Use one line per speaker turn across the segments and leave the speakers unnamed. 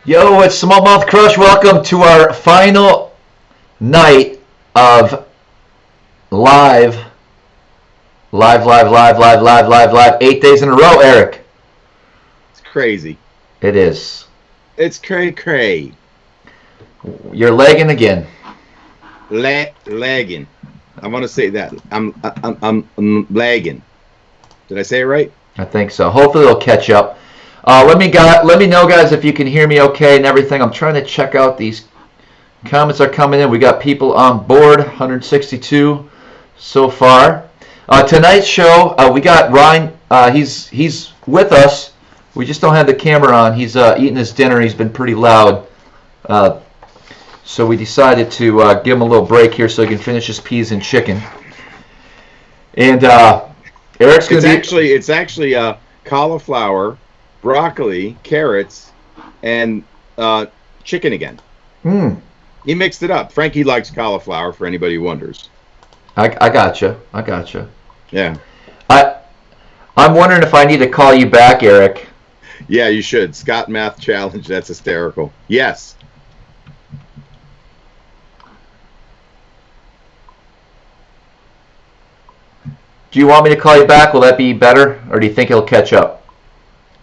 Yo, it's SmallmouthCrush. Welcome to our final night of live, live, 8 days in a row, Eric.
It's crazy.
It is.
It's cray.
You're lagging again.
Lagging. I want to say that. I'm lagging. Did I say it right?
I think so. Hopefully it'll catch up. Let me know, guys, if you can hear me okay and everything. I'm trying to check out these comments are coming in. We got people on board, 162 so far. Tonight's show, we got Ryan. He's with us. We just don't have the camera on. He's eating his dinner. He's been pretty loud. So we decided to give him a little break here so he can finish his peas and chicken. And Eric's going to be...
It's actually cauliflower, broccoli, carrots, and chicken again. He mixed it up. Frankie likes cauliflower, for anybody who wonders.
I gotcha.
Yeah.
I'm wondering if I need to call you back, Eric.
Yeah, you should. Scott Math Challenge. That's hysterical. Yes.
Do you want me to call you back? Will that be better? Or do you think it'll catch up?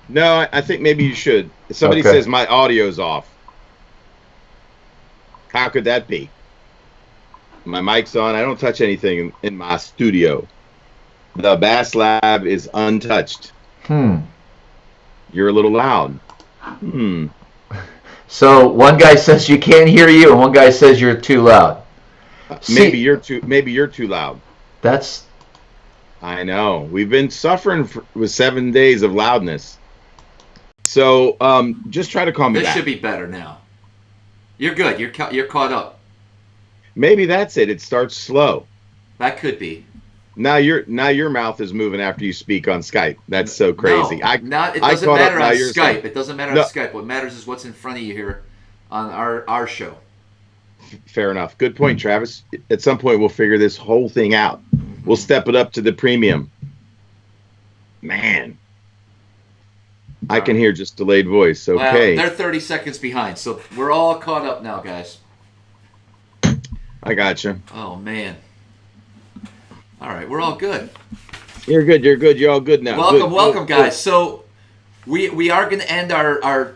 No, I think maybe you should. Somebody
Okay.
says my audio's off. How could that be? My mic's on. I don't touch anything in my studio. The Bass Lab is untouched. You're a little loud.
So one guy says you can't hear you, and one guy says you're too loud.
Maybe you're too loud.
That's...
I know. We've been suffering with 7 days of loudness. So just try to calm me
This
back.
should be better now. You're good. You're caught up.
Maybe that's it. It starts slow.
That could be.
Now your mouth is moving after you speak on Skype. That's so crazy.
It doesn't matter on Skype. It doesn't matter on Skype. What matters is what's in front of you here on our show.
Fair enough. Good point, Travis. At some point, we'll figure this whole thing out. We'll step it up to the premium. Man. I can hear just delayed voice. Okay.
Well, they're 30 seconds behind, so we're all caught up now, guys.
I gotcha.
Oh, man. All right, we're all good.
You're good. You're all good now.
Welcome, guys. So we are going to end our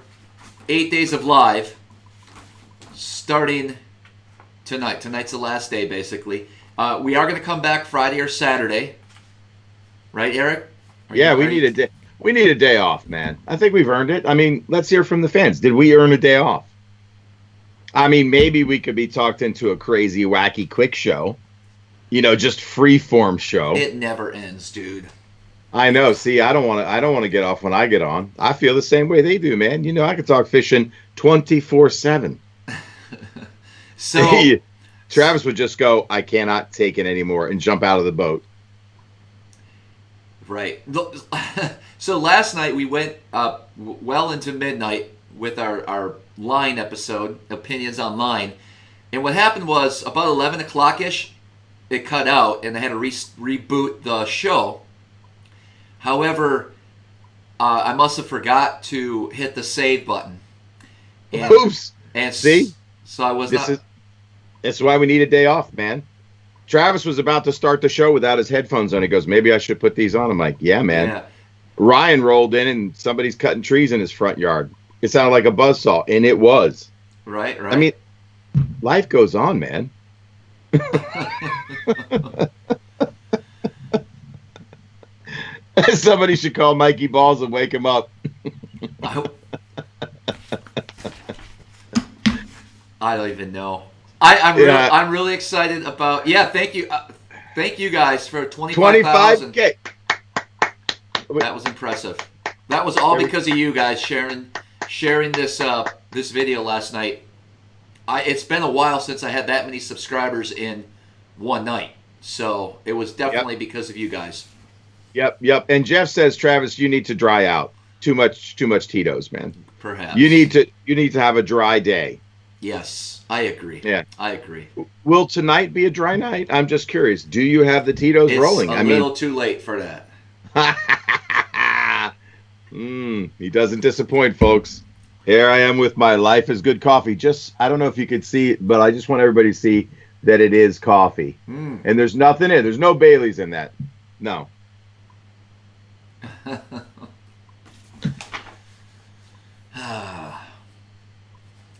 8 days of live starting tonight. Tonight's the last day, basically. We are going to come back Friday or Saturday. Right, Eric?
Yeah, we need a day. We need a day off, man. I think we've earned it. I mean, let's hear from the fans. Did we earn a day off? I mean, maybe we could be talked into a crazy, wacky, quick show. Just free-form show.
It never ends, dude.
I know. See, I don't want to get off when I get on. I feel the same way they do, man. I could talk fishing 24/7.
So
Travis would just go, I cannot take it anymore, and jump out of the boat.
Right. So last night we went well into midnight with our line episode, Opinions on Line. And what happened was about 11 o'clock-ish, it cut out, and I had to reboot the show. However, I must have forgot to hit the save button. And,
Oops.
And
see?
So I was
That's why we need a day off, man. Travis was about to start the show without his headphones on. He goes, maybe I should put these on. I'm like, yeah, man. Yeah. Ryan rolled in and somebody's cutting trees in his front yard. It sounded like a buzzsaw, and it was.
Right.
I mean, life goes on, man. Somebody should call Mikey Balls and wake him up.
I don't even know. I'm really excited about. Yeah, thank you guys for 25,000.
25K.
That was impressive. That was all because of you guys sharing this this video last night. It's been a while since I had that many subscribers in one night, so it was definitely because of you guys.
Yep. And Jeff says, Travis, you need to dry out. Too much Tito's, man.
Perhaps
you need to have a dry day.
Yes, I agree.
Yeah,
I agree.
Will tonight be a dry night? I'm just curious. Do you have the Tito's rolling?
It's a little too late for that.
He doesn't disappoint, folks. Here I am with my Life is Good coffee. Just, I don't know if you could see it, but I just want everybody to see that it is coffee. And there's nothing in it. There's no Baileys in that. No.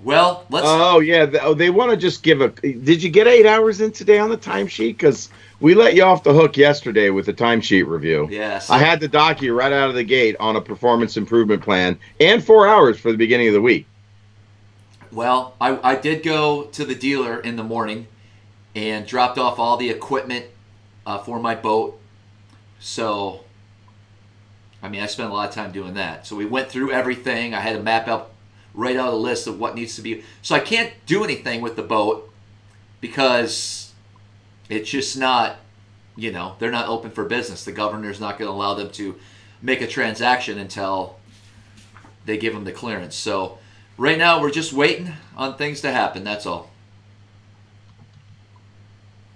Well, let's.
Oh yeah, they want to just give a. Did you get 8 hours in today on the timesheet? Because we let you off the hook yesterday with the timesheet review.
Yes.
I had to dock you right out of the gate on a performance improvement plan and 4 hours for the beginning of the week.
Well, I did go to the dealer in the morning and dropped off all the equipment for my boat. So, I mean, I spent a lot of time doing that. So we went through everything. I had to map out, write out a list of what needs to be. So I can't do anything with the boat because it's just not, they're not open for business. The governor's not going to allow them to make a transaction until they give them the clearance. So right now we're just waiting on things to happen. That's all.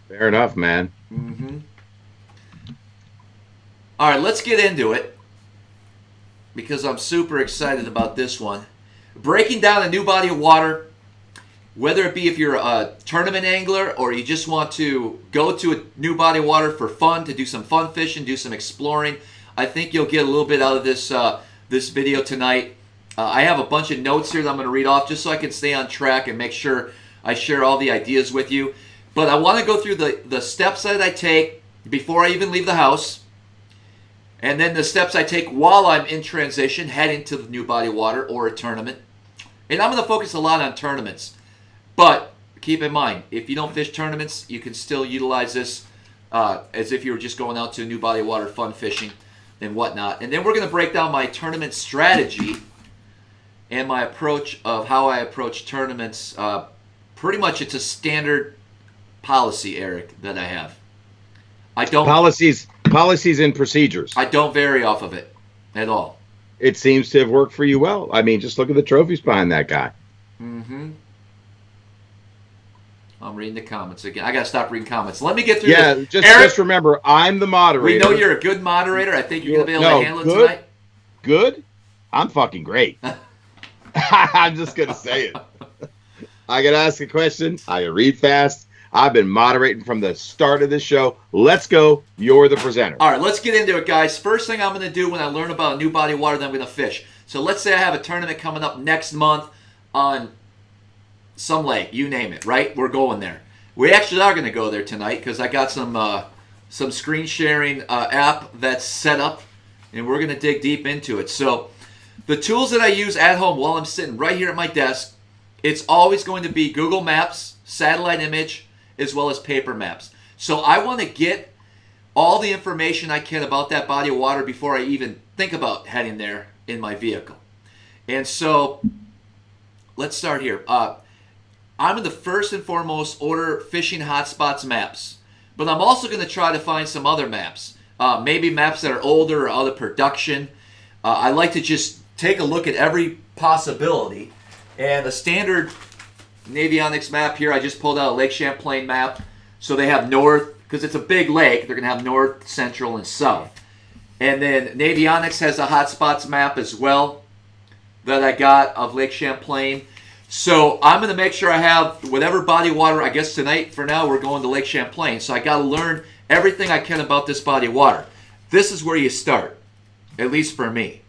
Fair enough, man.
Mm-hmm. All right, let's get into it because I'm super excited about this one. Breaking down a new body of water, whether it be if you're a tournament angler or you just want to go to a new body of water for fun, to do some fun fishing, do some exploring, I think you'll get a little bit out of this this video tonight. I have a bunch of notes here that I'm going to read off just so I can stay on track and make sure I share all the ideas with you. But I want to go through the steps that I take before I even leave the house, and then the steps I take while I'm in transition, heading to the new body of water or a tournament. And I'm going to focus a lot on tournaments. But keep in mind, if you don't fish tournaments, you can still utilize this as if you were just going out to a new body of water, fun fishing and whatnot. And then we're going to break down my tournament strategy and my approach of how I approach tournaments. Pretty much it's a standard policy, Eric, that I have. I don't
Policies and procedures.
I don't vary off of it at all.
It seems to have worked for you well. I mean, just look at the trophies behind that guy.
Mm-hmm. I'm reading the comments again. I got to stop reading comments. Let me get through
Yeah,
this.
just remember, I'm the moderator.
We know you're a good moderator. I think you're going to be able to handle it tonight.
Good? I'm fucking great. I'm just going to say it. I got to ask a question. I can read fast. I've been moderating from the start of this show. Let's go. You're the presenter.
All right, let's get into it, guys. First thing I'm going to do when I learn about a new body of water that I'm going to fish. So let's say I have a tournament coming up next month on some lake, you name it, right? We're going there. We actually are going to go there tonight because I got some screen sharing app that's set up, and we're going to dig deep into it. So the tools that I use at home while I'm sitting right here at my desk, it's always going to be Google Maps, satellite image, as well as paper maps. So I want to get all the information I can about that body of water before I even think about heading there in my vehicle. And so let's start here. I'm going to first and foremost order fishing hotspots maps, but I'm also going to try to find some other maps, maybe maps that are older or out of production. I like to just take a look at every possibility. And a standard Navionics map here, I just pulled out a Lake Champlain map. So they have north, because it's a big lake, they're going to have north, central, and south. And then Navionics has a hotspots map as well that I got of Lake Champlain. So I'm going to make sure I have whatever body of water. I guess tonight, for now, we're going to Lake Champlain. So I got to learn everything I can about this body of water. This is where you start, at least for me.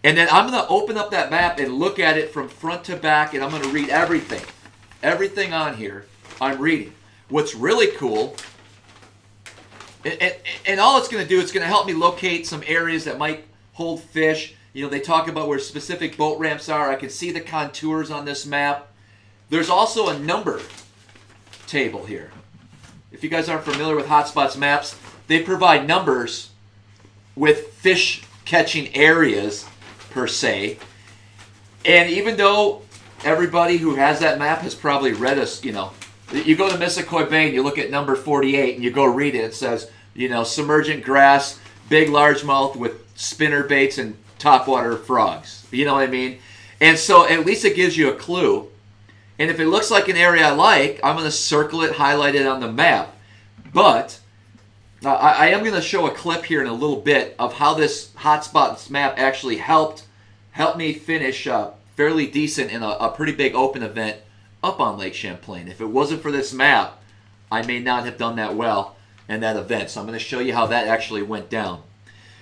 And then I'm going to open up that map and look at it from front to back, and I'm going to read everything. Everything on here, I'm reading. What's really cool, and all it's going to do, it's going to help me locate some areas that might hold fish. You know, they talk about where specific boat ramps are. I can see the contours on this map. There's also a number table here. If you guys aren't familiar with Hotspots maps, they provide numbers with fish catching areas per se. And even though everybody who has that map has probably read us, you know, you go to Missisquoi Bay and you look at number 48 and you go read it. It says, you know, submergent grass, big largemouth with spinner baits and topwater frogs. You know what I mean? And so at least it gives you a clue. And if it looks like an area I like, I'm going to circle it, highlight it on the map. But I am going to show a clip here in a little bit of how this Hotspots map actually helped me finish fairly decent in a pretty big open event up on Lake Champlain. If it wasn't for this map, I may not have done that well in that event. So I'm going to show you how that actually went down.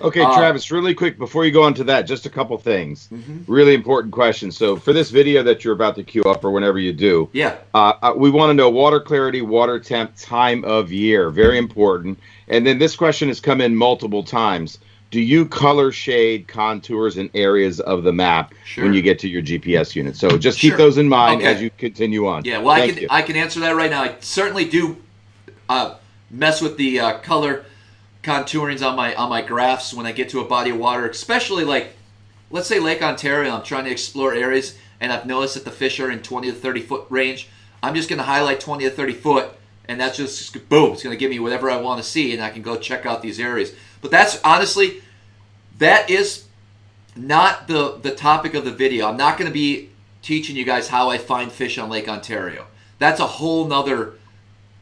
Okay, Travis, really quick, before you go on to that, just a couple things. Really important questions. So for this video that you're about to queue up or whenever you do, we want to know water clarity, water temp, time of year. Very important. And then this question has come in multiple times. Do you color shade contours and areas of the map when you get to your GPS unit? So just keep those in mind as you continue on.
Yeah, well, I can answer that right now. I certainly do mess with the color contourings on my graphs when I get to a body of water, especially like, let's say Lake Ontario. I'm trying to explore areas, and I've noticed that the fish are in 20 to 30 foot range. I'm just going to highlight 20 to 30 foot, and that's just, boom, it's going to give me whatever I want to see, and I can go check out these areas. But that's, honestly, that is not the topic of the video. I'm not going to be teaching you guys how I find fish on Lake Ontario. That's a whole nother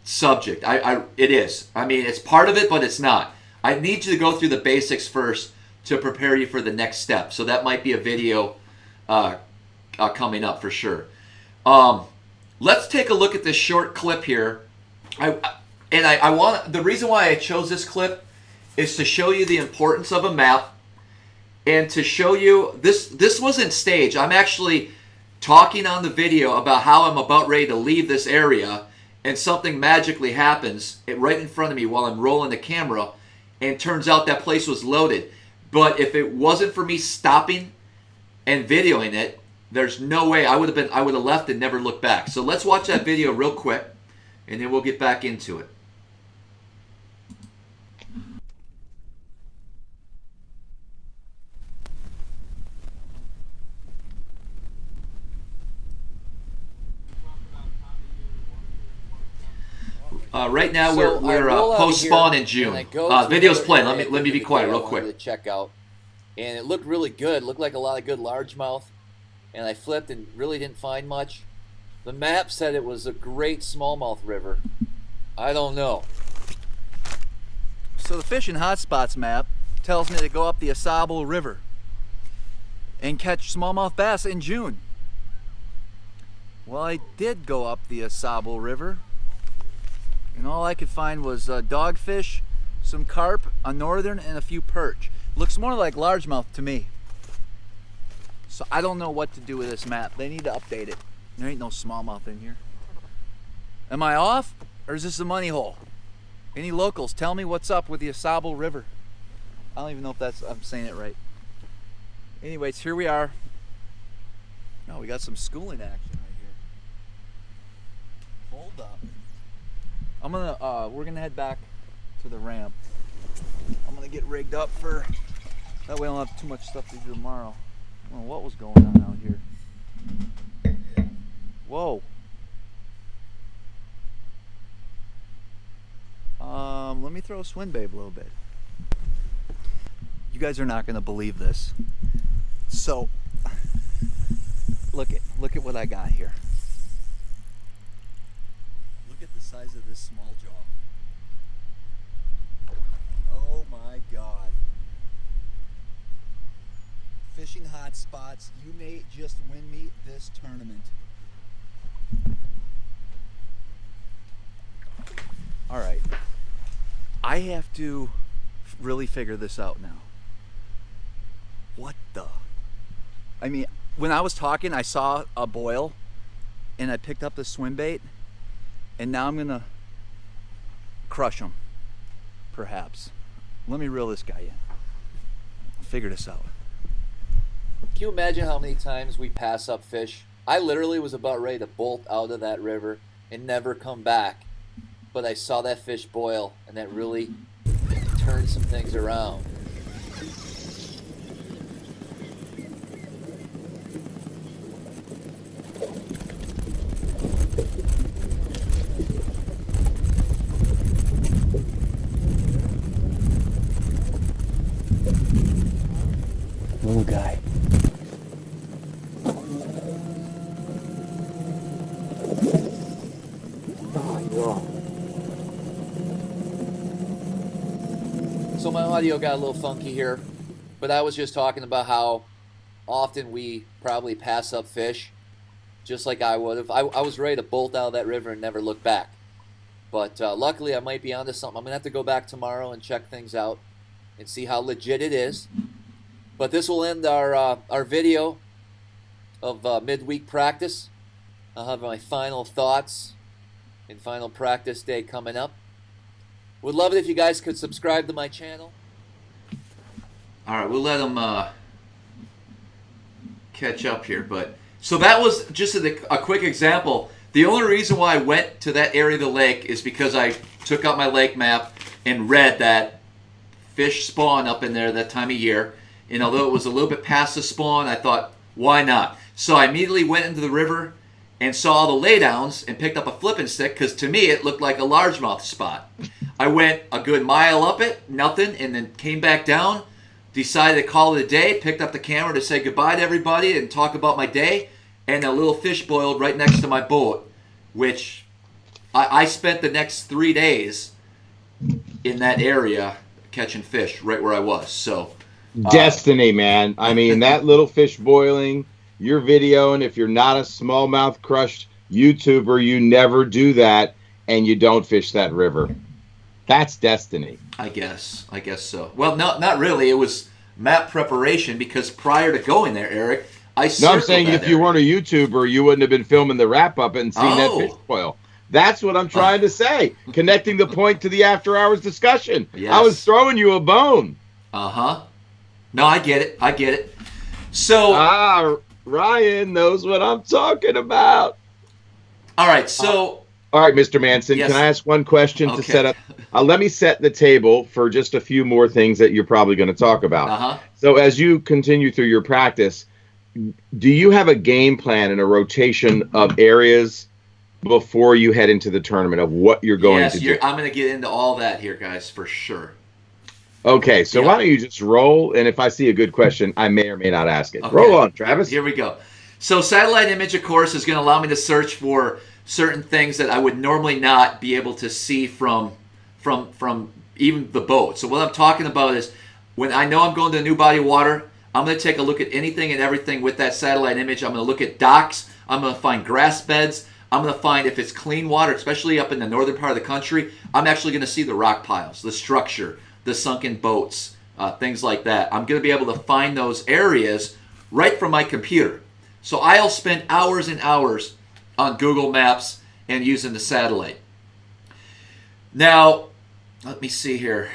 subject. It is. I mean, it's part of it, but it's not. I need you to go through the basics first to prepare you for the next step. So that might be a video coming up for sure. Let's take a look at this short clip here. I want, the reason why I chose this clip is to show you the importance of a map and to show you this wasn't staged. I'm actually talking on the video about how I'm about ready to leave this area, and something magically happens right in front of me while I'm rolling the camera, and turns out that place was loaded. But if it wasn't for me stopping and videoing it, there's no way I would have left and never looked back. So let's watch that video real quick, and then we'll get back into it. Right now we're post spawn in June. Video's playing. Let me be quiet real quick.
To check out, and it looked really good. It looked like a lot of good largemouth, and I flipped and really didn't find much. The map said it was a great smallmouth river. I don't know.
So the fishing hotspots map tells me to go up the Ausable River and catch smallmouth bass in June. Well, I did go up the Ausable River, and all I could find was dogfish, some carp, a northern, and a few perch. Looks more like largemouth to me. So I don't know what to do with this map. They need to update it. There ain't no smallmouth in here. Am I off, or is this a money hole? Any locals, tell me what's up with the Ausable River. I don't even know if I'm saying it right. Anyways, here we are. Oh, we got some schooling action right here. Hold up. We're gonna head back to the ramp. I'm gonna get rigged up for, that way I don't have too much stuff to do tomorrow. I don't know what was going on out here. Whoa. Let me throw a swim babe a little bit. You guys are not gonna believe this. So, look at what I got here. Look at the size of this small jaw. Oh my God. Fishing hot spots, you may just win me this tournament. All right, I have to really figure this out now. What the? I mean, when I was talking, I saw a boil and I picked up the swim bait, and now I'm gonna crush him, perhaps. Let me reel this guy in. I'll figure this out.
Can you imagine how many times we pass up fish? I literally was about ready to bolt out of that river and never come back, but I saw that fish boil, and that really turned some things around.
Little guy.
So my audio got a little funky here, but I was just talking about how often we probably pass up fish, just like I would have. I was ready to bolt out of that river and never look back. But luckily, I might be onto something. I'm going to have to go back tomorrow and check things out and see how legit it is. But this will end our video of midweek practice. I'll have my final thoughts and final practice day coming up. Would love it if you guys could subscribe to my channel.
All right, we'll let them catch up here. But so that was just a quick example. The only reason why I went to that area of the lake is because I took out my lake map and read that fish spawn up in there that time of year. And although it was a little bit past the spawn, I thought, why not? So I immediately went into the river and saw all the laydowns and picked up a flipping stick because to me it looked like a largemouth spot. I went a good mile up it, nothing, and then came back down, decided to call it a day, picked up the camera to say goodbye to everybody and talk about my day, and a little fish boiled right next to my boat, which I spent the next 3 days in that area catching fish right where I was. So
destiny, man. I mean, that little fish boiling, your video, and if you're not a SmallmouthCrush YouTuber, you never do that, and you don't fish that river. That's destiny.
I guess so. Well, no, not really. It was map preparation because prior to going there, Eric, I'm saying
if you weren't a YouTuber, you wouldn't have been filming the wrap up and seen that fish boil. That's what I'm trying to say. Connecting the point to the after hours discussion. Yes. I was throwing you a bone.
No, I get it. So
Ryan knows what I'm talking about.
All right, so
all right, Mr. Manson, yes. Can I ask one question to set up? Let me set the table for just a few more things that you're probably going to talk about. So as you continue through your practice, do you have a game plan and a rotation of areas before you head into the tournament of what you're going to do?
I'm going to get into all that here, guys, for sure.
Okay, so why don't you just roll, and if I see a good question, I may or may not ask it. Okay. Roll on, Travis.
Here we go. So satellite image, of course, is going to allow me to search for certain things that I would normally not be able to see from even the boat. So what I'm talking about is when I know I'm going to a new body of water, I'm going to take a look at anything and everything with that satellite image. I'm going to look at docks. I'm going to find grass beds. I'm going to find if it's clean water, especially up in the northern part of the country. I'm actually going to see the rock piles, the structure, the sunken boats, things like that. I'm going to be able to find those areas right from my computer. So I'll spend hours and hours on Google Maps and using the satellite. Now, let me see here.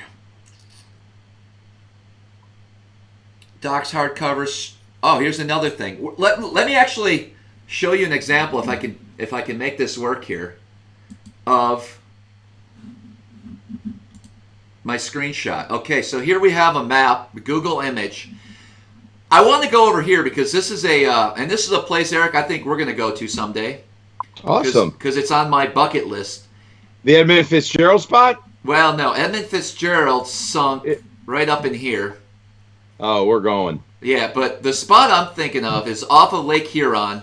Docks, hardcovers. Oh, here's another thing. Let me actually show you an example if I can make this work here of my screenshot. Okay, so here we have a map, a Google image. I want to go over here because this is and this is a place, Eric, I think we're going to go to someday.
Awesome.
Because it's on my bucket list.
The Edmund Fitzgerald spot?
Well, no, Edmund Fitzgerald sunk right up in here.
Oh, we're going.
Yeah, but the spot I'm thinking of is off of Lake Huron.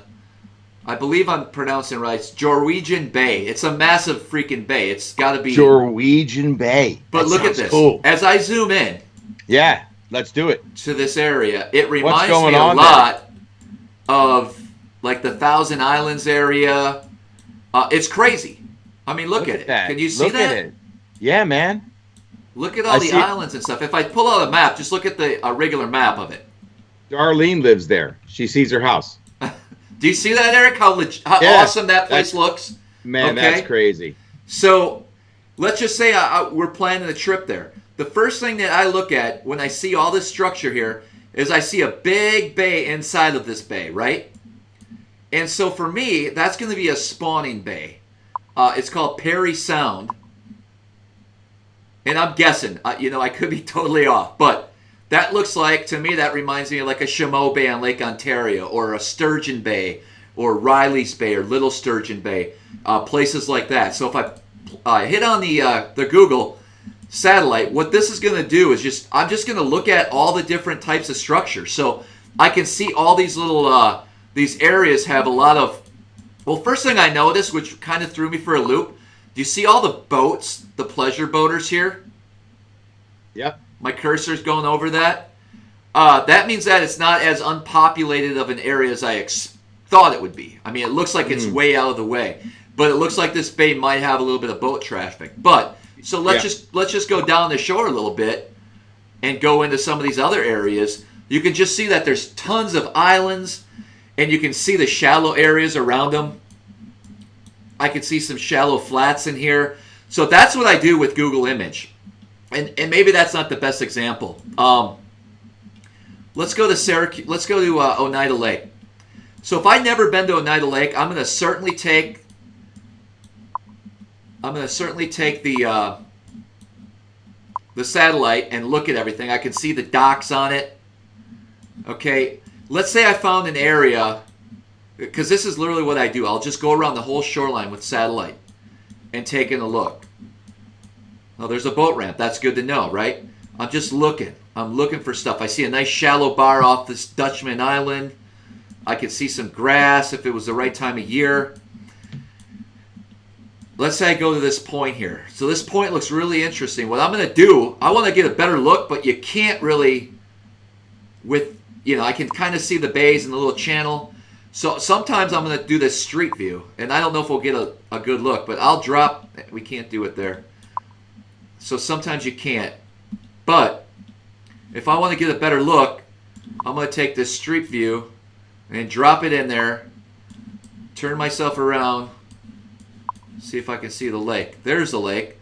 I believe I'm pronouncing it right. It's Norwegian Bay. It's a massive freaking bay. It's got to be
Norwegian Bay.
But look at this. Cool. As I zoom in.
Yeah, let's do it.
To this area, it reminds me a lot of like the Thousand Islands area. It's crazy. I mean, look at it.
That.
Can you see that?
At it. Yeah, man.
Look at all the islands and stuff. If I pull out a map, just look at a regular map of it.
Darlene lives there. She sees her house.
Do you see that, Eric? How awesome that place looks?
Man, that's crazy.
So let's just say we're planning a trip there. The first thing that I look at when I see all this structure here is I see a big bay inside of this bay, right? And so for me, that's going to be a spawning bay. It's called Perry Sound. And I'm guessing, I could be totally off, but that looks like, to me, that reminds me of like a Chameau Bay on Lake Ontario, or a Sturgeon Bay, or Riley's Bay, or Little Sturgeon Bay, places like that. So if I hit on the Google satellite, what this is going to do is I'm just going to look at all the different types of structure. So I can see all these little, these areas have a lot of, well, first thing I noticed, which kind of threw me for a loop, do you see all the boats, the pleasure boaters here?
Yep.
My cursor's going over that. that means that it's not as unpopulated of an area as I thought it would be. I mean, it looks like it's way out of the way, but it looks like this bay might have a little bit of boat traffic. But so let's just go down the shore a little bit and go into some of these other areas. You can just see that there's tons of islands, and you can see the shallow areas around them. I can see some shallow flats in here. So that's what I do with Google Image. And maybe that's not the best example. Let's go to Syracuse. Let's go to Oneida Lake. So if I've never been to Oneida Lake, I'm going to certainly take the satellite and look at everything. I can see the docks on it. Okay, let's say I found an area, because this is literally what I do. I'll just go around the whole shoreline with satellite and taking a look. Oh, there's a boat ramp. That's good to know, right? I'm just looking. I'm looking for stuff. I see a nice shallow bar off this Dutchman Island. I can see some grass if it was the right time of year. Let's say I go to this point here. So this point looks really interesting. What I'm going to do, I want to get a better look, but you can't really, I can kind of see the bays and the little channel. So sometimes I'm going to do this street view, and I don't know if we'll get a good look, but I'll drop, we can't do it there. So sometimes you can't. But if I want to get a better look, I'm going to take this street view and drop it in there, turn myself around, see if I can see the lake. There's the lake.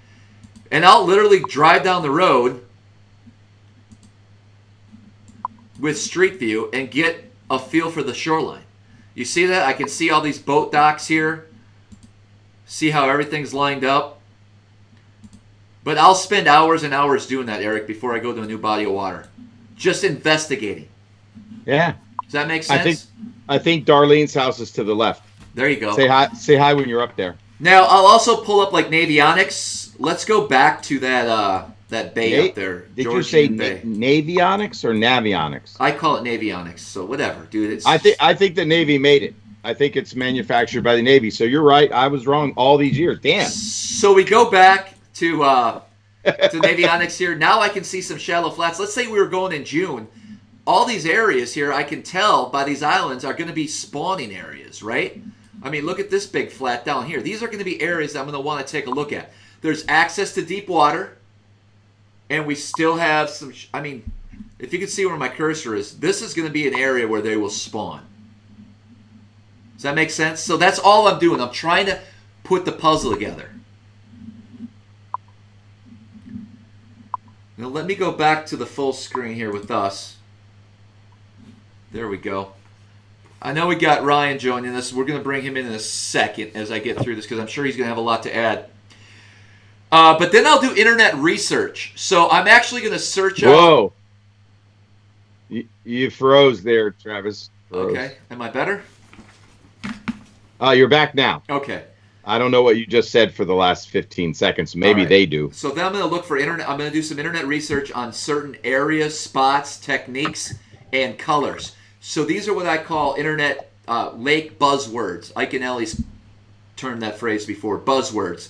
And I'll literally drive down the road with street view and get a feel for the shoreline. You see that? I can see all these boat docks here. See how everything's lined up. But I'll spend hours and hours doing that, Eric, before I go to a new body of water. Just investigating.
Yeah.
Does that make sense?
I think Darlene's house is to the left.
There you go.
Say hi when you're up there.
Now, I'll also pull up like Navionics. Let's go back to that bay up there.
Did you say Navionics or Navionics?
I call it Navionics, so whatever, dude.
I think the Navy made it. I think it's manufactured by the Navy. So you're right. I was wrong all these years. Damn.
So we go back to Navionics here. Now I can see some shallow flats. Let's say we were going in June. All these areas here, I can tell by these islands, are going to be spawning areas, right? I mean, look at this big flat down here. These are going to be areas I'm going to want to take a look at. There's access to deep water, and we still have some, if you can see where my cursor is, this is going to be an area where they will spawn. Does that make sense? So that's all I'm doing. I'm trying to put the puzzle together. Now let me go back to the full screen here with us. There we go. I know we got Ryan joining us. We're going to bring him in a second as I get through this because I'm sure he's going to have a lot to add. But then I'll do internet research. So I'm actually going to search out...
Whoa. You froze there, Travis. Froze.
Okay. Am I better?
You're back now.
Okay.
I don't know what you just said for the last 15 seconds. Maybe they do.
So then I'm going to look for internet. I'm going to do some internet research on certain areas, spots, techniques, and colors. So these are what I call internet lake buzzwords. Ike and Ellie's termed that phrase before, buzzwords.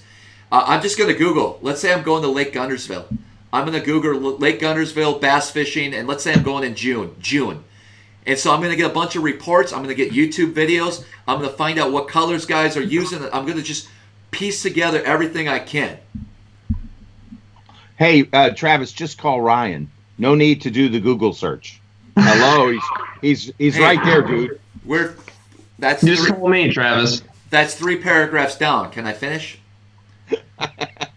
I'm just going to Google. Let's say I'm going to Lake Guntersville. I'm going to Google Lake Guntersville bass fishing, and let's say I'm going in June. And so I'm going to get a bunch of reports. I'm going to get YouTube videos. I'm going to find out what colors guys are using. I'm going to just piece together everything I can.
Hey, Travis, just call Ryan. No need to do the Google search. Hello, he's right there, dude.
Just call me, Travis.
That's 3 paragraphs down. Can I finish?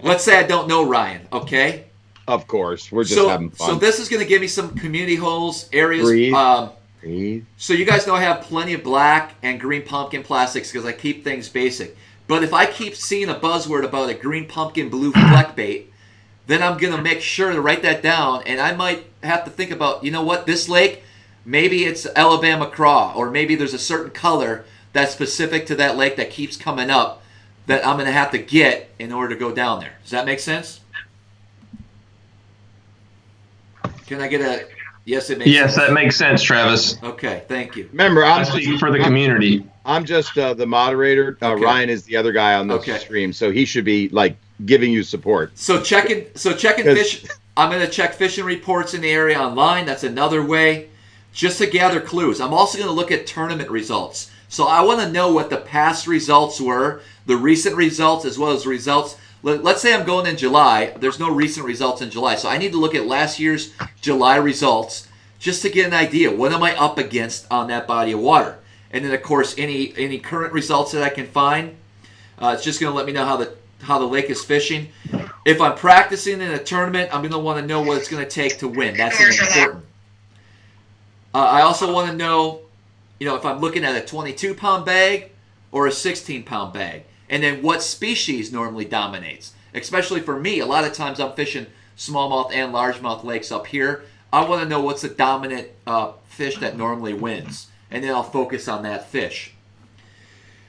Let's say I don't know Ryan, okay?
Of course. We're just having fun.
So this is going to give me some community holes, areas.
Breathe.
So you guys know I have plenty of black and green pumpkin plastics because I keep things basic. But if I keep seeing a buzzword about a green pumpkin blue fleck bait, then I'm going to make sure to write that down. And I might have to think about, you know what, this lake, maybe it's Alabama craw, or maybe there's a certain color that's specific to that lake that keeps coming up that I'm going to have to get in order to go down there. Does that make sense? Can I get a... Yes, it makes sense.
Yes, that makes sense, Travis.
Okay, thank you.
Remember,
I speak for the community.
I'm just the moderator.
Okay.
Ryan is the other guy on the stream, so he should be like giving you support.
So checking fish. I'm going to check fishing reports in the area online. That's another way, just to gather clues. I'm also going to look at tournament results. So I want to know what the past results were, the recent results, as well as results. Let's say I'm going in July. There's no recent results in July. So I need to look at last year's July results just to get an idea. What am I up against on that body of water? And then, of course, any current results that I can find. It's just going to let me know how the lake is fishing. If I'm practicing in a tournament, I'm going to want to know what it's going to take to win. That's important. I also want to know, if I'm looking at a 22-pound bag or a 16-pound bag. And then what species normally dominates. Especially for me, a lot of times I'm fishing smallmouth and largemouth lakes up here. I want to know what's the dominant fish that normally wins. And then I'll focus on that fish.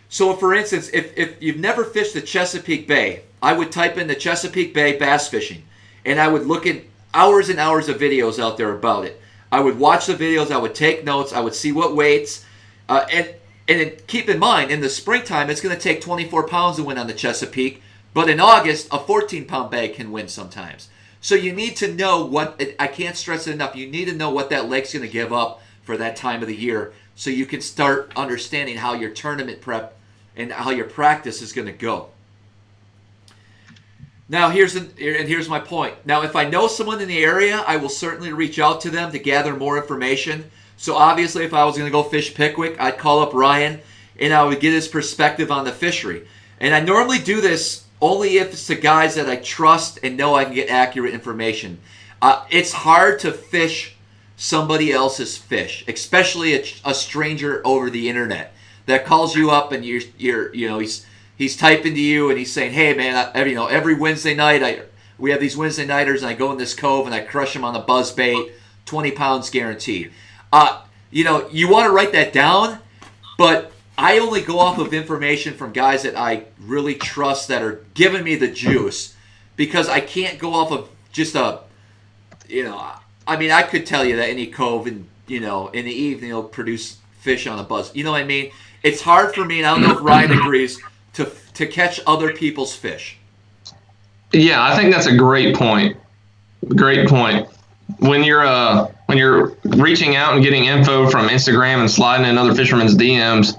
So for instance, if you've never fished the Chesapeake Bay, I would type in the Chesapeake Bay Bass Fishing, and I would look at hours and hours of videos out there about it. I would watch the videos, I would take notes, I would see what weights, and then keep in mind, in the springtime, it's going to take 24 pounds to win on the Chesapeake, but in August, a 14-pound bag can win sometimes. So you need to know I can't stress it enough, you need to know what that lake's going to give up for that time of the year, so you can start understanding how your tournament prep and how your practice is going to go. Now, here's my point. Now, if I know someone in the area, I will certainly reach out to them to gather more information. So obviously, if I was going to go fish Pickwick, I'd call up Ryan, and I would get his perspective on the fishery. And I normally do this only if it's the guys that I trust and know I can get accurate information. It's hard to fish somebody else's fish, especially a stranger over the internet that calls you up and he's typing to you and he's saying, hey man, every Wednesday night we have these Wednesday nighters and I go in this cove and I crush them on the buzz bait, 20 pounds guaranteed. You want to write that down, but I only go off of information from guys that I really trust that are giving me the juice, because I can't go off of just I could tell you that any cove in the evening will produce fish on a buzz. You know what I mean? It's hard for me, and I don't know if Ryan agrees, to catch other people's fish.
Yeah, I think that's a great point. Great point. When you're reaching out and getting info from Instagram and sliding in other fishermen's DMs,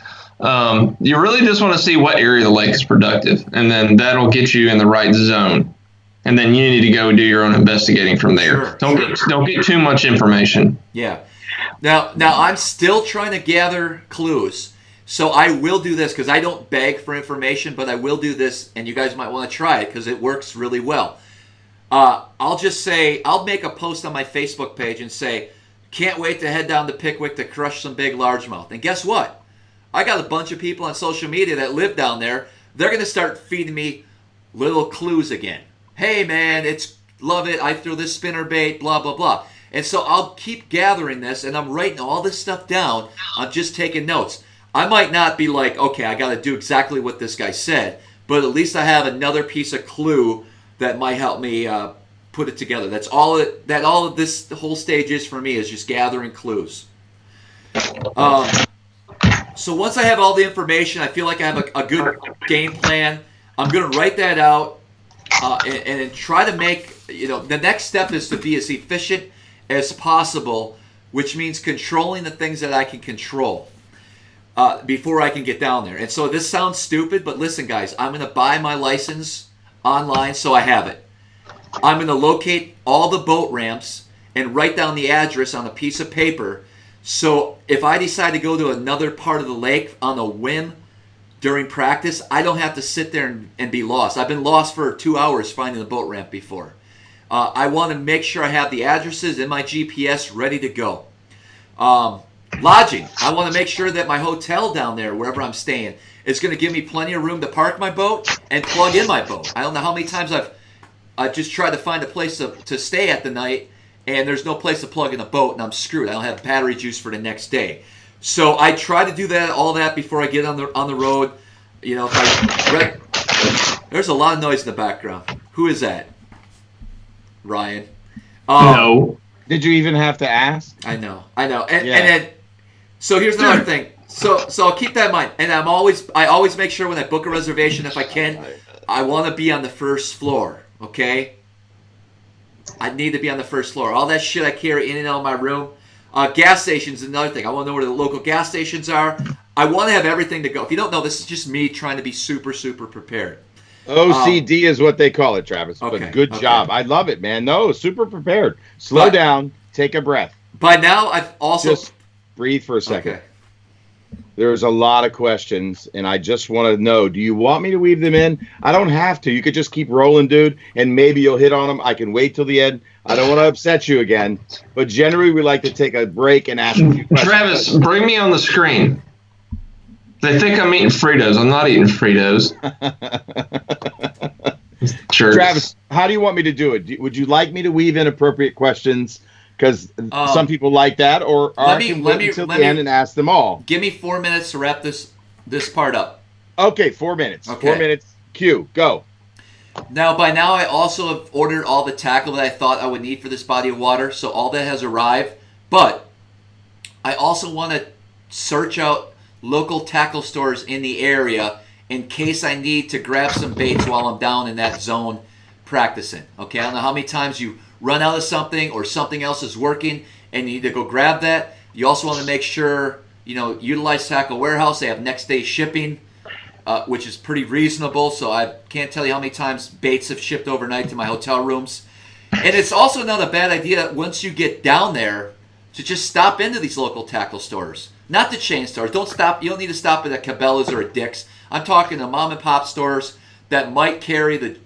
you really just want to see what area of the lake is productive, and then that'll get you in the right zone. And then you need to go do your own investigating from there. Don't get too much information.
Yeah. Now I'm still trying to gather clues. So I will do this, because I don't beg for information, but I will do this, and you guys might want to try it because it works really well. I'll just say, I'll make a post on my Facebook page and say, can't wait to head down to Pickwick to crush some big largemouth. And guess what? I got a bunch of people on social media that live down there. They're going to start feeding me little clues again. Hey man, love it. I threw this spinner bait, blah, blah, blah. And so I'll keep gathering this, and I'm writing all this stuff down. I'm just taking notes. I might not be like, okay, I got to do exactly what this guy said, but at least I have another piece of clue that might help me put it together. That's all of this whole stage is for me, is just gathering clues. So once I have all the information, I feel like I have a good game plan. I'm going to write that out and try to make, the next step is to be as efficient as possible, which means controlling the things that I can control before I can get down there. And so this sounds stupid, but listen, guys, I'm going to buy my license online so I have it. I'm going to locate all the boat ramps and write down the address on a piece of paper. So if I decide to go to another part of the lake on a whim during practice, I don't have to sit there and be lost. I've been lost for 2 hours finding the boat ramp before. I want to make sure I have the addresses in my GPS ready to go. Lodging. I want to make sure that my hotel down there, wherever I'm staying, is going to give me plenty of room to park my boat and plug in my boat. I don't know how many times I've just tried to find a place to stay at the night, and there's no place to plug in a boat, and I'm screwed. I don't have battery juice for the next day. So I try to do all that before I get on the road. There's a lot of noise in the background. Who is that? Ryan.
No.
Did you even have to ask?
I know. And then, so here's another thing. So I'll keep that in mind. And I always make sure when I book a reservation, if I can, I want to be on the first floor. Okay.
I need to be on the first floor. All that shit I carry in and out of my room. Gas stations is another thing. I want to know where the local gas stations are. I want to have everything to go. If you don't know, this is just me trying to be super, super prepared.
OCD is what they call it, Travis.
Okay,
But good job. I love it, man. No, super prepared. Slow down. Take a breath.
By now, I've also...
Just breathe for a second.
Okay.
There's a lot of questions, and I just want to know, do you want me to weave them in? I don't have to. You could just keep rolling, dude, and maybe you'll hit on them. I can wait till the end. I don't want to upset you again, but generally we like to take a break and ask a few questions.
Travis, bring me on the screen. They think I'm eating Fritos. I'm not eating Fritos. Sure.
Travis, how do you want me to do it? Would you like me to weave in appropriate questions? Because some people like that, or I can wait until the end and ask them all.
Give me 4 minutes to wrap this part up.
Okay, 4 minutes.
Okay.
4 minutes. Cue. Go.
Now, by now, I also have ordered all the tackle that I thought I would need for this body of water, so all that has arrived. But I also want to search out local tackle stores in the area in case I need to grab some baits while I'm down in that zone practicing. Okay, I don't know how many times you run out of something or something else is working and you need to go grab that. You also want to make sure, utilize Tackle Warehouse. They have next day shipping, which is pretty reasonable. So I can't tell you how many times baits have shipped overnight to my hotel rooms. And it's also not a bad idea once you get down there to just stop into these local tackle stores. Not the chain stores. Don't stop. You don't need to stop at a Cabela's or a Dick's. I'm talking to mom and pop stores that might carry the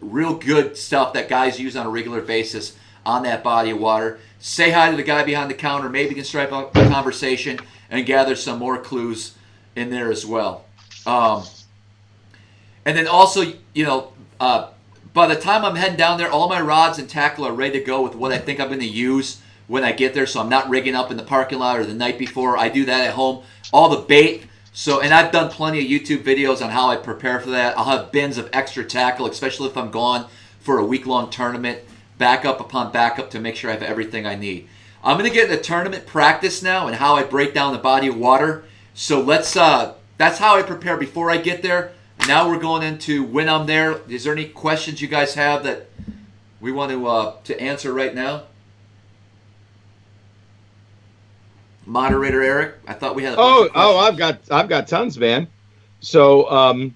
real good stuff that guys use on a regular basis on that body of water. Say hi to the guy behind the counter. Maybe you can strike up a conversation and gather some more clues in there as well. And then also, by the time I'm heading down there, all my rods and tackle are ready to go with what I think I'm going to use when I get there. So I'm not rigging up in the parking lot or the night before. I do that at home. All the bait. And I've done plenty of YouTube videos on how I prepare for that. I'll have bins of extra tackle, especially if I'm gone for a week-long tournament, backup upon backup to make sure I have everything I need. I'm going to get into tournament practice now and how I break down the body of water. So that's how I prepare before I get there. Now we're going into when I'm there. Is there any questions you guys have that we want to answer right now? Moderator Eric, I thought we had a bunch of questions.
I've got tons, man. So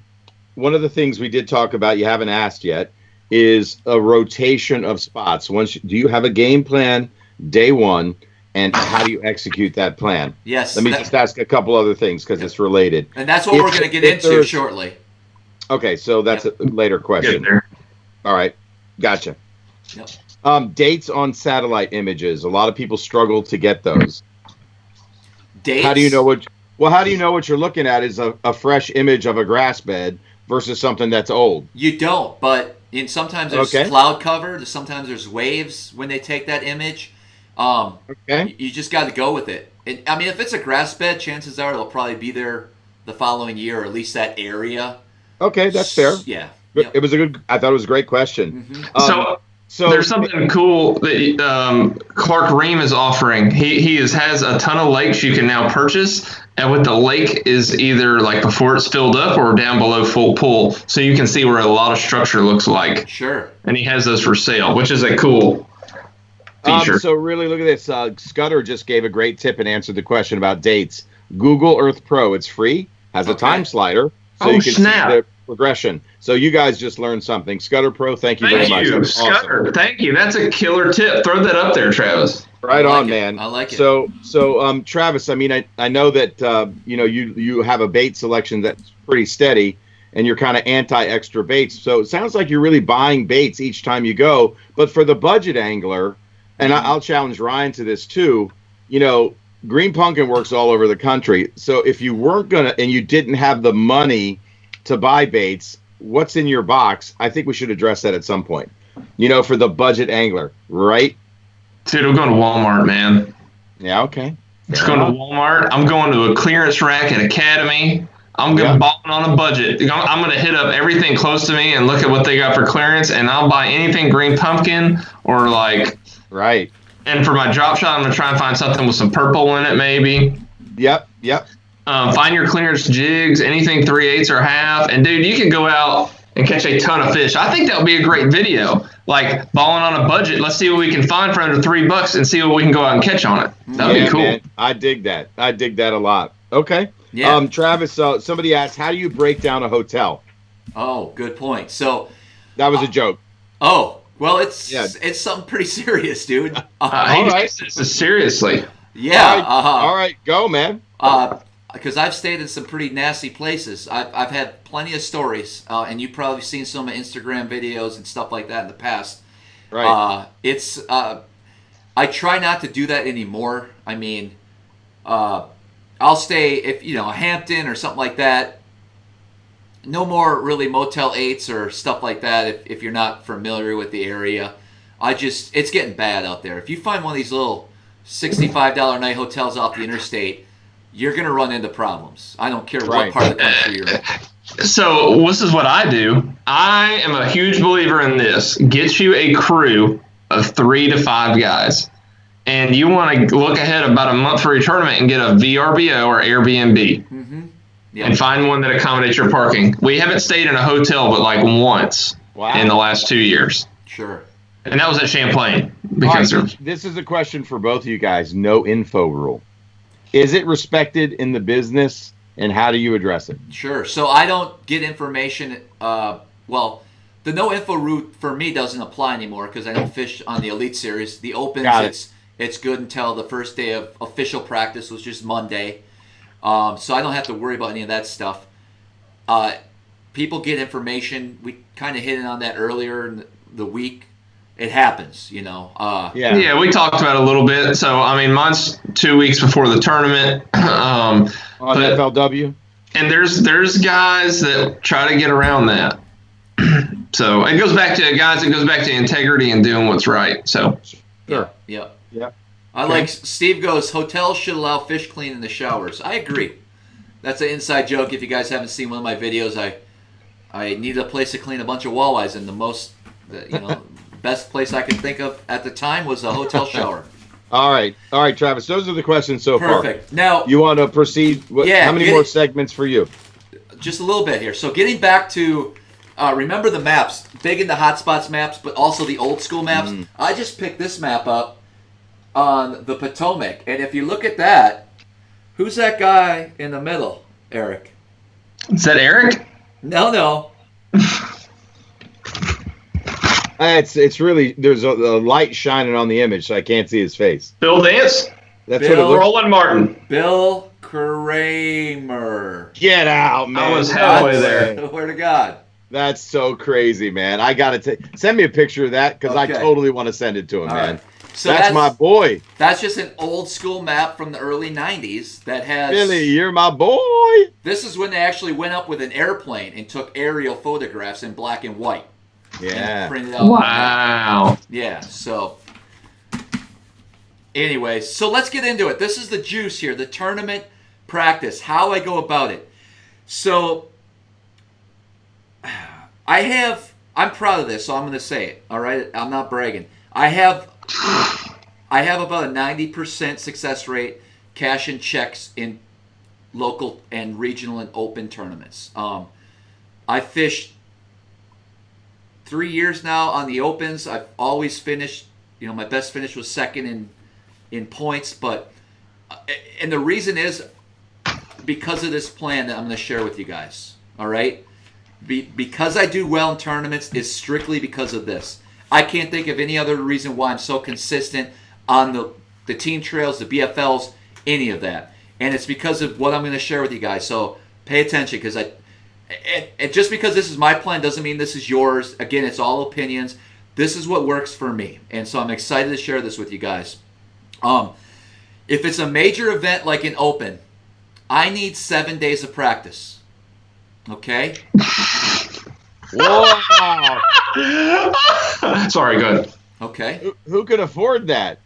one of the things we did talk about, you haven't asked yet, is a rotation of spots. Do you have a game plan day one, and how do you execute that plan?
Yes.
Let me just ask a couple other things because it's related.
And that's what we're going to get into shortly.
Okay, so that's a later question. All right, gotcha. Yep. Dates on satellite images. A lot of people struggle to get those.
Dates?
How do you know what you're looking at is a fresh image of a grass bed versus something that's old?
You don't, but sometimes there's cloud cover, sometimes there's waves when they take that image. You just got to go with it. If it's a grass bed, chances are it'll probably be there the following year, or at least that area. Okay, that's fair. Yeah. Yep.
I thought it was a great question.
Mm-hmm. So there's something cool that Clark Ream is offering. He has a ton of lakes you can now purchase, and with the lake is either like before it's filled up or down below full pull, so you can see where a lot of structure looks like.
Sure.
And he has those for sale, which is a cool feature.
So really, look at this. Scudder just gave a great tip and answered the question about dates. Google Earth Pro. It's free. Has a time slider, so you can see the progression. So you guys just learned something. Scudder Pro, thank you very much.
That's Scudder. Awesome. Thank you. That's a killer tip. Throw that up there, Travis.
Right on, man.
I like it.
So Travis, I know that you have a bait selection that's pretty steady, and you're kind of anti-extra baits. So it sounds like you're really buying baits each time you go. But for the budget angler, and I'll challenge Ryan to this too, Green Pumpkin works all over the country. So if you weren't gonna, and you didn't have the money to buy baits, what's in your box? I think we should address that at some point. For the budget angler, right?
Dude, I'm going to Walmart, man.
Yeah, okay.
Just going to Walmart. I'm going to a clearance rack at Academy. I'm going to balling on a budget. I'm going to hit up everything close to me and look at what they got for clearance, and I'll buy anything Green Pumpkin or like.
Right.
And for my drop shot, I'm going to try and find something with some purple in it, maybe.
Yep.
Find your clearance jigs, anything 3/8 or half. And, dude, you can go out and catch a ton of fish. I think that would be a great video. Like balling on a budget. Let's see what we can find for under $3 and see what we can go out and catch on it. That'd be cool.
Man, I dig that. I dig that a lot. Okay.
Yeah.
Travis, somebody asked, how do you break down a hotel?
Oh, good point. So
that was a joke.
Oh, well, it's something pretty serious, dude.
All right. This is seriously.
Yeah.
All right, go, man.
Because I've stayed in some pretty nasty places. I've had plenty of stories, and you've probably seen some of Instagram videos and stuff like that in the past.
Right.
I try not to do that anymore. I mean, I'll stay if Hampton or something like that. No more really Motel 8s or stuff like that if you're not familiar with the area. It's getting bad out there. If you find one of these little $65 a night hotels off the interstate, you're going to run into problems. I don't care what part of the country you're in.
So this is what I do. I am a huge believer in this. Get you a crew of 3 to 5 guys. And you want to look ahead about a month for your tournament and get a VRBO or Airbnb.
Mm-hmm. Yep.
And find one that accommodates your parking. We haven't stayed in a hotel but like once in the last 2 years.
Sure.
And that was at Champlain.
This is a question for both of you guys. No info rule. Is it respected in the business, and how do you address it?
Sure. So I don't get information. The no info route for me doesn't apply anymore because I don't fish on the Elite Series. The Opens, it's good until the first day of official practice, which is Monday. So I don't have to worry about any of that stuff. People get information. We kind of hit on that earlier in the week. It happens,
Yeah, we talked about it a little bit. So, I mean, mine's 2 weeks before the tournament.
On FLW?
And there's guys that try to get around that. So it goes back to integrity and doing what's right. So
sure.
Yeah.
Yeah.
I like Steve goes, hotels should allow fish clean in the showers. I agree. That's an inside joke. If you guys haven't seen one of my videos, I needed a place to clean a bunch of walleyes, and the best place I could think of at the time was a hotel shower. All right,
Travis. Those are the questions so far.
Perfect. Now
you want to proceed? How many more segments for you?
Just a little bit here. So getting back to remember the maps, big into hotspots maps, but also the old school maps. I just picked this map up on the Potomac, and if you look at that, who's that guy in the middle, Eric?
Is that Eric?
No.
It's really, there's a light shining on the image, so I can't see his face.
Bill Dance?
That's what it looks.
Roland Martin.
Bill Kramer.
Get out, man.
I was halfway there.
Swear to God.
That's so crazy, man. I got to send me a picture of that because I totally want to send it to him, man. Right. So that's my boy.
That's just an old school map from the early 90s that has...
Billy, you're my boy.
This is when they actually went up with an airplane and took aerial photographs in black and white.
Yeah.
Printed out.
Wow.
Yeah, so... Anyways, so let's get into it. This is the juice here, the tournament practice, how I go about it. So, I'm proud of this, so I'm going to say it, all right? I'm not bragging. I have about a 90% success rate, cash and checks in local and regional and open tournaments. I fished 3 years now on the opens. I've always finished, my best finish was second in points, and the reason is because of this plan that I'm going to share with you guys, all right? Because I do well in tournaments is strictly because of this. I can't think of any other reason why I'm so consistent on the team trails, the BFLs, any of that. And it's because of what I'm going to share with you guys. So pay attention, because just because this is my plan doesn't mean this is yours. Again, it's all opinions. This is what works for me. And so I'm excited to share this with you guys. If it's a major event like an open, I need 7 days of practice. Okay?
Whoa!
Sorry, go ahead.
Okay.
Who could afford that?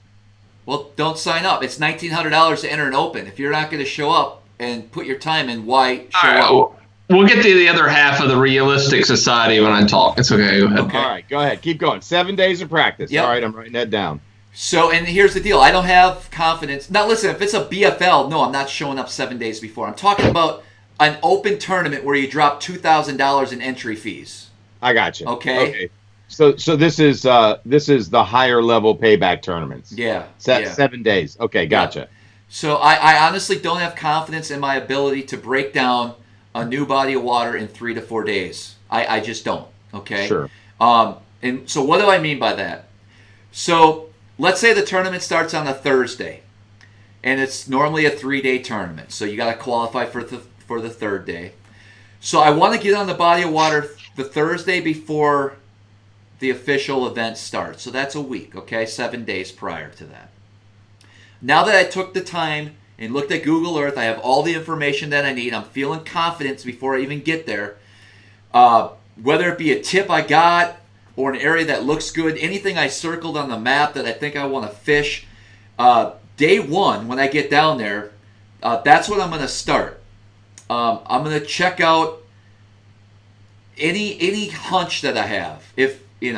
Well, don't sign up. It's $1,900 to enter an open. If you're not going to show up and put your time in, why show up?
We'll get to the other half of the realistic society when I talk. It's okay. Go ahead.
Okay.
All right, go ahead. Keep going. 7 days of practice.
Yep.
All right, I'm writing that down.
So, and here's the deal. I don't have confidence. Now, listen, if it's a BFL, no, I'm not showing up 7 days before. I'm talking about an open tournament where you drop $2,000 in entry fees.
I got you.
Okay.
So this is the higher level payback tournaments.
Yeah.
7 days. Okay, gotcha.
Yeah. So I honestly don't have confidence in my ability to break down a new body of water in 3 to 4 days. I just don't. Okay.
Sure.
And so what do I mean by that? So let's say the tournament starts on a Thursday, and it's normally a 3-day tournament. So you got to qualify for the third day. So I want to get on the body of water the Thursday before the official event starts. So that's a week, okay? 7 days prior to that. Now that I took the time and looked at Google Earth, I have all the information that I need. I'm feeling confident before I even get there. Whether it be a tip I got or an area that looks good, anything I circled on the map that I think I want to fish, day one, when I get down there, that's what I'm going to start. I'm going to check out any hunch that I have. If, an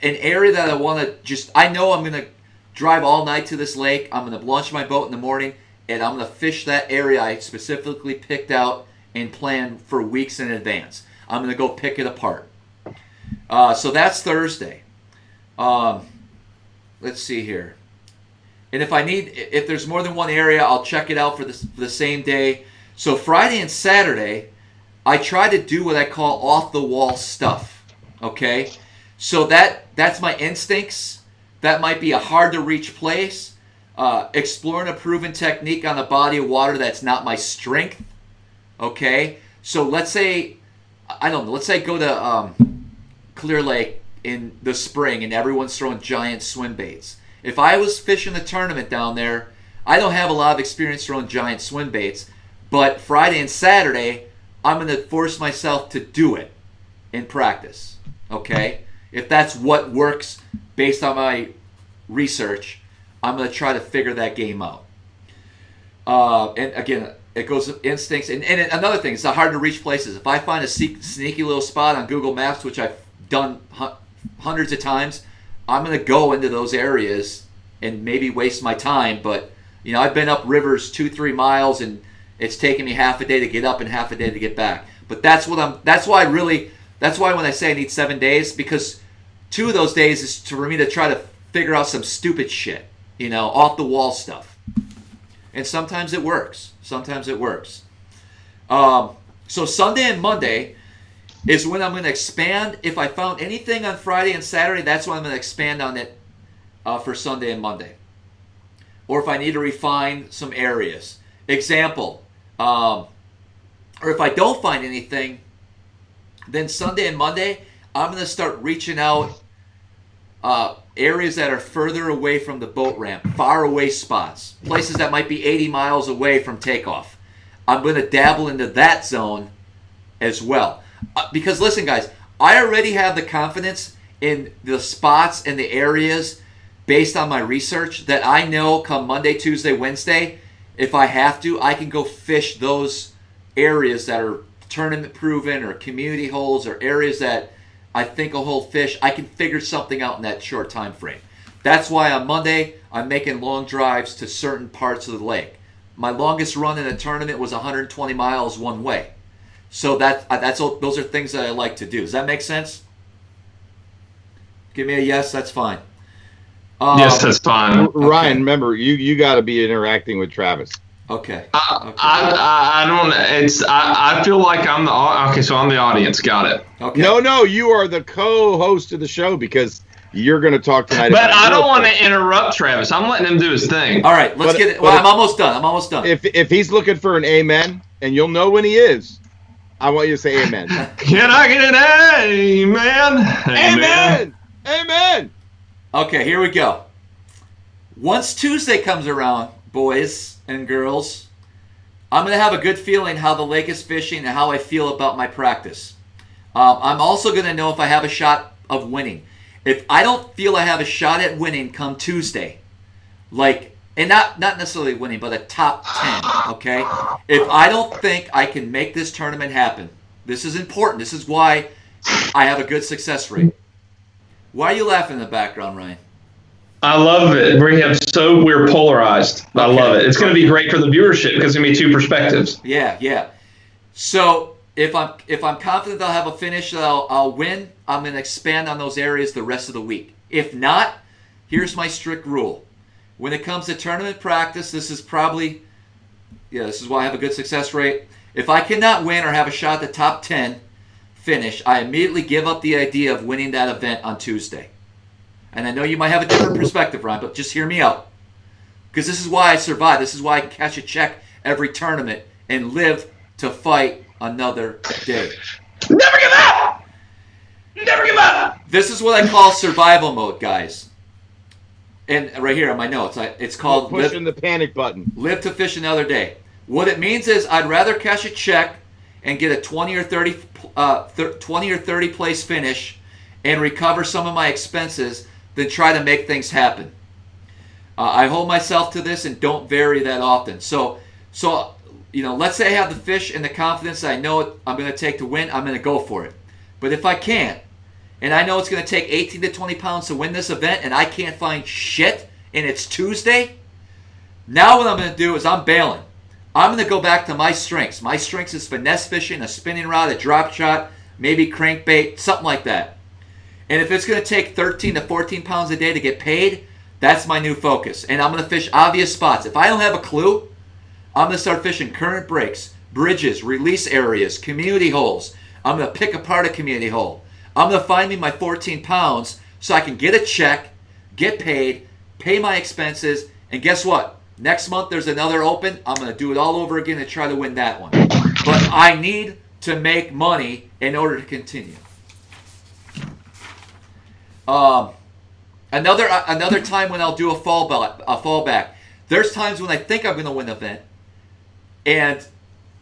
area that I want to just, I know I'm going to drive all night to this lake. I'm going to launch my boat in the morning, and I'm going to fish that area I specifically picked out and planned for weeks in advance. I'm going to go pick it apart. So that's Thursday. Let's see here. And if there's more than one area, I'll check it out for the same day. So Friday and Saturday, I try to do what I call off-the-wall stuff. Okay? So that's my instincts. That might be a hard-to-reach place. Exploring a proven technique on a body of water that's not my strength. Okay? So let's say I go to Clear Lake in the spring and everyone's throwing giant swim baits. If I was fishing a tournament down there, I don't have a lot of experience throwing giant swim baits, but Friday and Saturday, I'm going to force myself to do it in practice, okay? If that's what works based on my research, I'm going to try to figure that game out. And again, it goes with instincts. And another thing, it's hard to reach places. If I find a sneaky little spot on Google Maps, which I've done hundreds of times, I'm going to go into those areas and maybe waste my time. But, I've been up rivers 2-3 miles, and it's taken me half a day to get up and half a day to get back. But that's why when I say I need 7 days, because 2 of those days is for me to try to figure out some stupid shit, off the wall stuff. And sometimes it works. So Sunday and Monday is when I'm going to expand. If I found anything on Friday and Saturday, that's when I'm going to expand on it for Sunday and Monday. Or if I need to refine some areas. Example, or if I don't find anything, then Sunday and Monday, I'm going to start reaching out areas that are further away from the boat ramp, far away spots, places that might be 80 miles away from takeoff. I'm going to dabble into that zone as well. Because listen, guys, I already have the confidence in the spots and the areas based on my research that I know come Monday, Tuesday, Wednesday, if I have to, I can go fish those areas that are tournament proven or community holes or areas that I think will hold fish. I can figure something out in that short time frame. That's why on Monday, I'm making long drives to certain parts of the lake. My longest run in a tournament was 120 miles one way. So those are things that I like to do. Does that make sense? Give me a yes, that's fine.
Yes, that's fine.
Ryan,
okay.
Remember, you got to be interacting with Travis.
Okay.
I don't. I feel like I'm the. Okay, so I'm the audience. Got it.
Okay.
No, you are the co-host of the show because you're going to talk tonight.
But I don't want to interrupt Travis. I'm letting him do his thing.
All right, let's get it. Well, I'm almost done.
If he's looking for an amen, and you'll know when he is, I want you to say amen.
Can I get an amen?
Amen.
Okay, here we go. Once Tuesday comes around, boys and girls, I'm going to have a good feeling how the lake is fishing and how I feel about my practice. I'm also going to know if I have a shot of winning. If I don't feel I have a shot at winning come Tuesday, and not necessarily winning, but a top 10, okay? If I don't think I can make this tournament happen, this is important. This is why I have a good success rate. Why are you laughing in the background, Ryan?
I love it. We're polarized. I love it. It's going to be great for the viewership because it's going to be 2 perspectives.
Yeah. So
if I'm confident I'll have a finish that I'll win, I'm going to expand on those areas the rest of the week. If not, here's my strict rule. When it comes to tournament practice, this is why I have a good success rate. If I cannot win or have a shot at the top 10 finish, I immediately give up the idea of winning that event on Tuesday. And I know you might have a different perspective, Ryan, but just hear me out. Because this is why I survive. This is why I can catch a check every tournament and live to fight another day.
Never give up! Never give up!
This is what I call survival mode, guys. And right here on my notes, it's called
pushing the panic button.
Live to fish another day. What it means is I'd rather cash a check and get a 20 or 30 place finish and recover some of my expenses than try to make things happen. I hold myself to this and don't vary that often. So let's say I have the fish and the confidence that I know I'm going to take to win, I'm going to go for it. But if I can't, and I know it's going to take 18 to 20 pounds to win this event, and I can't find shit, and it's Tuesday, now what I'm going to do is I'm bailing. I'm going to go back to my strengths. My strengths is finesse fishing, a spinning rod, a drop shot, maybe crankbait, something like that. And if it's going to take 13 to 14 pounds a day to get paid, that's my new focus. And I'm going to fish obvious spots. If I don't have a clue, I'm going to start fishing current breaks, bridges, release areas, community holes. I'm going to pick apart a community hole. I'm going to find me my 14 pounds so I can get a check, get paid, pay my expenses, and guess what? Next month there's another open. I'm going to do it all over again and try to win that one. But I need to make money in order to continue. Another time when I'll do a fallback. There's times when I think I'm going to win an event, and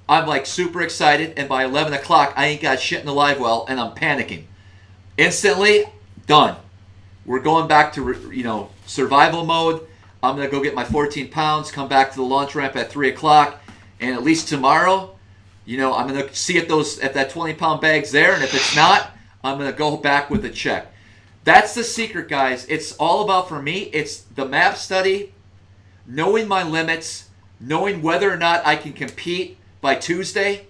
I'm like super excited, and by 11 o'clock I ain't got shit in the live well, and I'm panicking. Instantly, done. We're going back to survival mode. I'm going to go get my 14 pounds, come back to the launch ramp at 3 o'clock, and at least tomorrow, I'm going to see if that 20-pound bag's there, and if it's not, I'm going to go back with a check. That's the secret, guys. It's all about, for me, it's the map study, knowing my limits, knowing whether or not I can compete by Tuesday,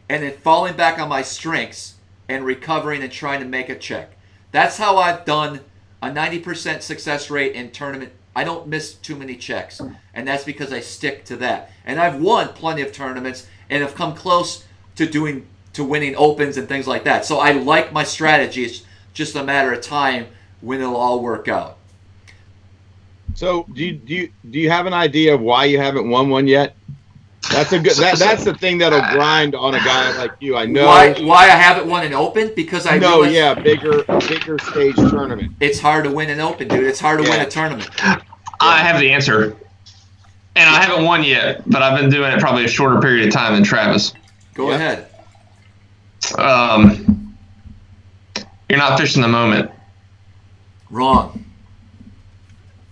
and then falling back on my strengths and recovering and trying to make a check. That's how I've done a 90% success rate in tournament. I don't miss too many checks, and that's because I stick to that. And I've won plenty of tournaments and have come close to winning opens and things like that. So I like my strategy. It's just a matter of time when it'll all work out.
So do you have an idea of why you haven't won one yet? That's that's the thing that'll grind on a guy like you. I know
why I haven't won an open, because I know.
Yeah, bigger stage tournament.
It's hard to win an open, dude. It's hard to win a tournament.
I have the answer, and I haven't won yet, but I've been doing it probably a shorter period of time than Travis.
Go ahead.
You're not fishing the moment.
Wrong.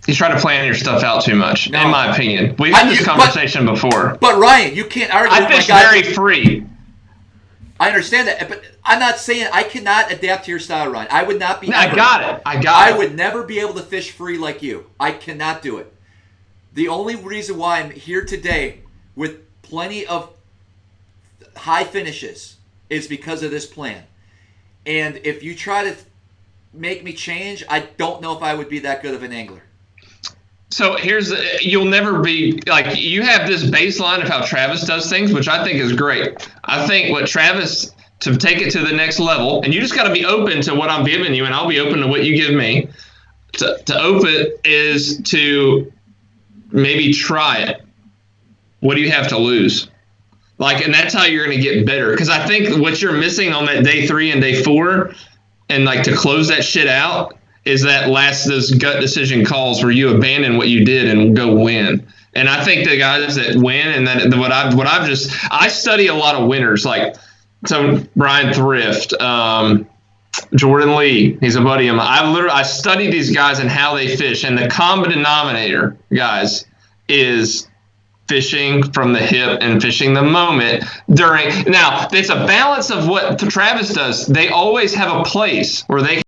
You try to plan your stuff out too much,
No.
in my opinion. We've had this conversation before.
But Ryan, you can't argue
I
with
fish
my guy.
very free.
I understand that, but I'm not saying I cannot adapt to your style, Ryan. I would not be.
I got it.
I would never be able to fish free like you. I cannot do it. The only reason why I'm here today with plenty of high finishes is because of this plan. And if you try to make me change, I don't know if I would be that good of an angler.
So you'll never be, like, you have this baseline of how Travis does things, which I think is great. I think what Travis, to take it to the next level, and you just got to be open to what I'm giving you, and I'll be open to what you give me. To open is to maybe try it. What do you have to lose? And that's how you're going to get better. Because I think what you're missing on that day 3 and day 4, and to close that shit out, is those gut decision calls where you abandon what you did and go win. And I think the guys that win, and I study a lot of winners, so Brian Thrift, Jordan Lee, he's a buddy of mine. I study these guys and how they fish, and the common denominator, guys, is fishing from the hip and fishing the moment now it's a balance of what Travis does. They always have a place where they